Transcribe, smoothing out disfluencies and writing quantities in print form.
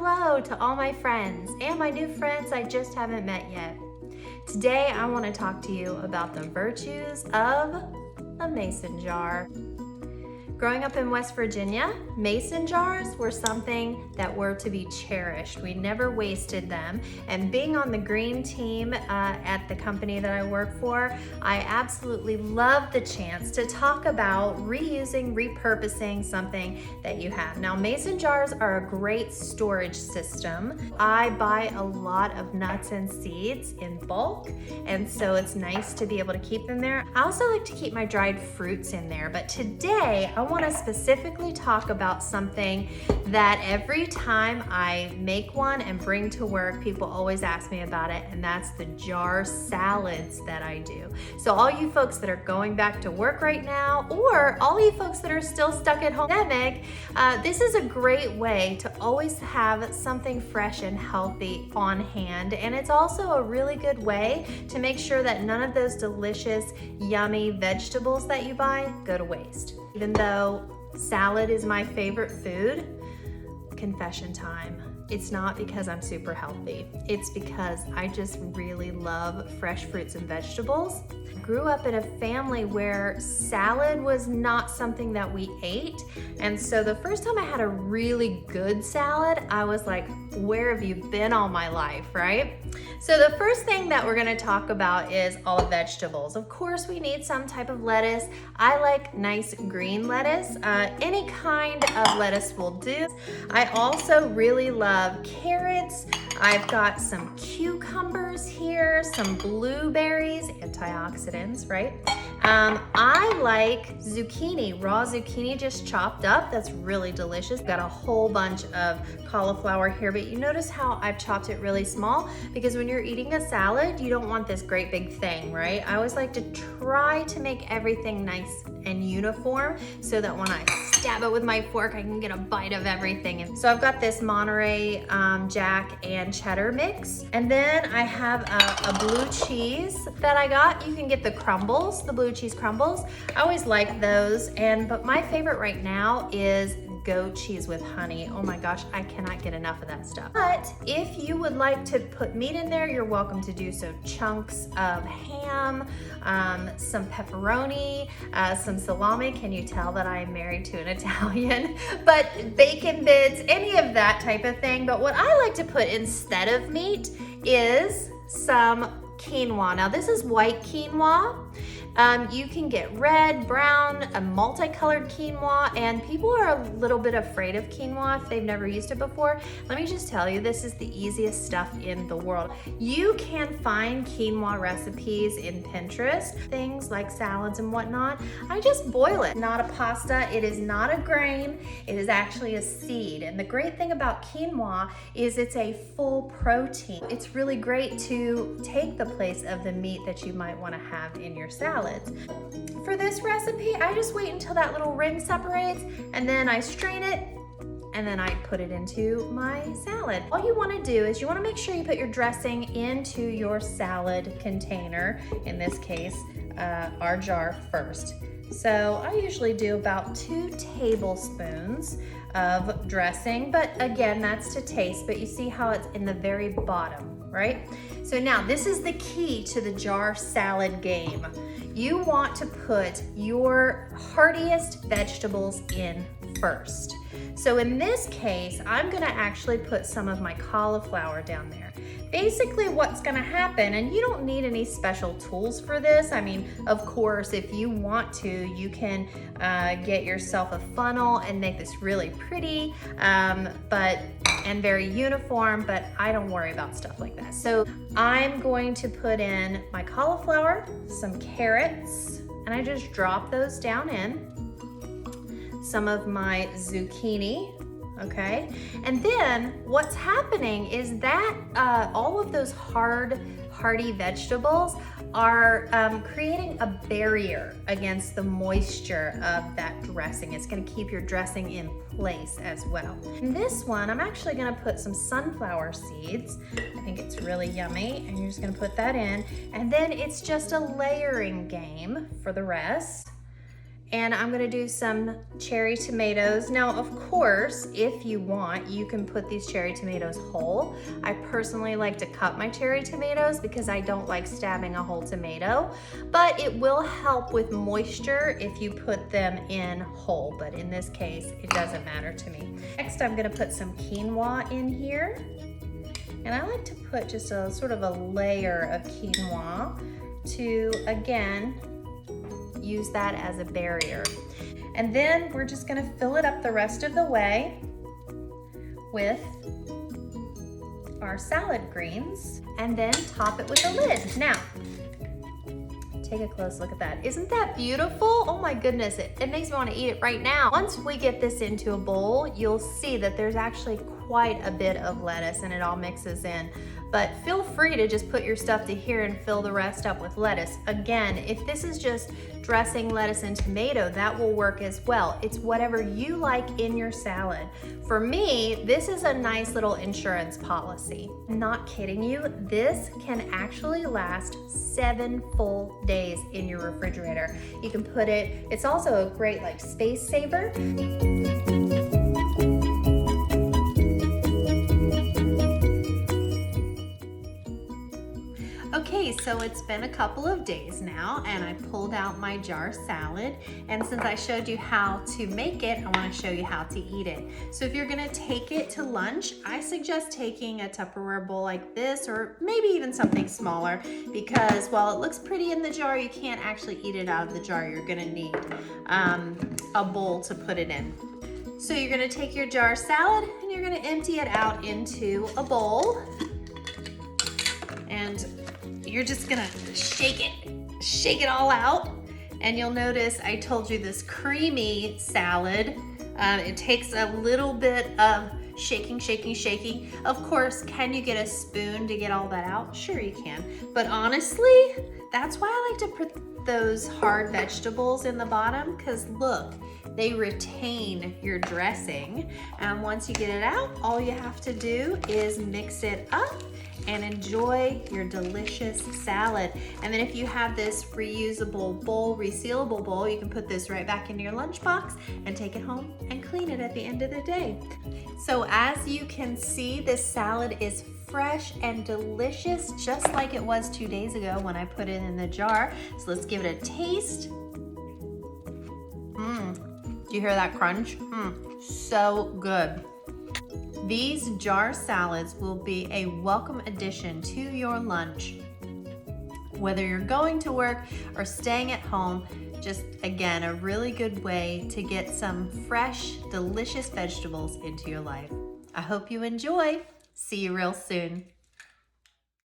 hello to all my friends and my new friends I just haven't met yet. Today I want to talk to you about the virtues of a mason jar. Growing up in West Virginia, mason jars were something that were to be cherished. We never wasted them. And being on the green team at the company that I work for, I absolutely love the chance to talk about reusing, repurposing something that you have. Now, mason jars are a great storage system. I buy a lot of nuts and seeds in bulk, and so it's nice to be able to keep them there. I also like to keep my dried fruits in there, but today I want to specifically talk about something that every time I make one and bring to work, people always ask me about it, and that's the jar salads that I do. So all you folks that are going back to work right now, or all you folks that are still stuck at home, this is a great way to always have something fresh and healthy on hand, and it's also a really good way to make sure that none of those delicious, yummy vegetables that you buy go to waste. Even though salad is my favorite food, confession time. It's not because I'm super healthy. It's because I just really love fresh fruits and vegetables. I grew up in a family where salad was not something that we ate. And so the first time I had a really good salad, I was like, where have you been all my life, right? So the first thing that we're gonna talk about is all the vegetables. Of course, we need some type of lettuce. I like nice green lettuce. Any kind of lettuce will do. I also really love carrots. I've got some cucumbers here, some blueberries, antioxidants, right? I like zucchini, raw zucchini just chopped up. That's really delicious. Got a whole bunch of cauliflower here, but you notice how I've chopped it really small, because when you're eating a salad, you don't want this great big thing, right? I always like to try to make everything nice and uniform so that when I stab it with my fork, I can get a bite of everything. And so I've got this Monterey Jack and cheddar mix. And then I have a blue cheese that I got. You can get the crumbles, the blue cheese crumbles. I always like those. But my favorite right now is goat cheese with honey. Oh my gosh, I cannot get enough of that stuff. But if you would like to put meat in there, you're welcome to do so. Chunks of ham, some pepperoni, some salami. Can you tell that I'm married to an Italian? But bacon bits, any of that type of thing. But what I like to put instead of meat is some quinoa. Now this is white quinoa. You can get red, brown, a multicolored quinoa, and people are a little bit afraid of quinoa if they've never used it before. Let me just tell you, this is the easiest stuff in the world. You can find quinoa recipes in Pinterest, things like salads and whatnot. I just boil it. Not a pasta, it is not a grain, it is actually a seed. And the great thing about quinoa is it's a full protein. It's really great to take the place of the meat that you might want to have in your salad. For this recipe, I just wait until that little ring separates, and then I strain it, and then I put it into my salad. All you wanna do is you wanna make sure you put your dressing into your salad container, in this case, our jar first. So I usually do about 2 tablespoons of dressing, but again, that's to taste, but you see how it's in the very bottom, right? So now this is the key to the jar salad game. You want to put your heartiest vegetables in first. So in this case, I'm gonna actually put some of my cauliflower down there. Basically what's gonna happen, and you don't need any special tools for this. I mean, of course, if you want to, you can get yourself a funnel and make this really pretty, and very uniform, but I don't worry about stuff like that. So I'm going to put in my cauliflower, some carrots, and I just drop those down in. Some of my zucchini, okay? And then what's happening is that all of those hardy vegetables are creating a barrier against the moisture of that dressing. It's gonna keep your dressing in place as well. In this one, I'm actually gonna put some sunflower seeds. I think it's really yummy, and you're just gonna put that in, and then it's just a layering game for the rest. And I'm gonna do some cherry tomatoes. Now, of course, if you want, you can put these cherry tomatoes whole. I personally like to cut my cherry tomatoes because I don't like stabbing a whole tomato, but it will help with moisture if you put them in whole, but in this case, it doesn't matter to me. Next, I'm gonna put some quinoa in here. And I like to put just a sort of a layer of quinoa to, again, use that as a barrier. And then we're just gonna fill it up the rest of the way with our salad greens and then top it with a lid. Now, take a close look at that. Isn't that beautiful? Oh my goodness, it makes me wanna eat it right now. Once we get this into a bowl, you'll see that there's actually quite a bit of lettuce and it all mixes in. But feel free to just put your stuff to here and fill the rest up with lettuce. Again, if this is just dressing, lettuce, and tomato, that will work as well. It's whatever you like in your salad. For me, this is a nice little insurance policy. Not kidding you, this can actually last 7 full days in your refrigerator. You can put it, it's also a great like space saver. Okay, so it's been a couple of days now and I pulled out my jar salad, and since I showed you how to make it, I want to show you how to eat it. So if you're gonna take it to lunch, I suggest taking a Tupperware bowl like this, or maybe even something smaller, because while it looks pretty in the jar, you can't actually eat it out of the jar. You're gonna need a bowl to put it in. So you're gonna take your jar salad and you're gonna empty it out into a bowl, and you're just gonna shake it all out. And you'll notice I told you this creamy salad, it takes a little bit of shaking. Of course, can you get a spoon to get all that out? Sure you can, but honestly, that's why I like to put those hard vegetables in the bottom, because look, they retain your dressing. And once you get it out, all you have to do is mix it up and enjoy your delicious salad. And then if you have this reusable bowl, resealable bowl, you can put this right back into your lunchbox and take it home and clean it at the end of the day. So as you can see, this salad is fresh and delicious, just like it was 2 days ago when I put it in the jar. So let's give it a taste. Do you hear that crunch? So good. These jar salads will be a welcome addition to your lunch. Whether you're going to work or staying at home, just again, a really good way to get some fresh, delicious vegetables into your life. I hope you enjoy. See you real soon.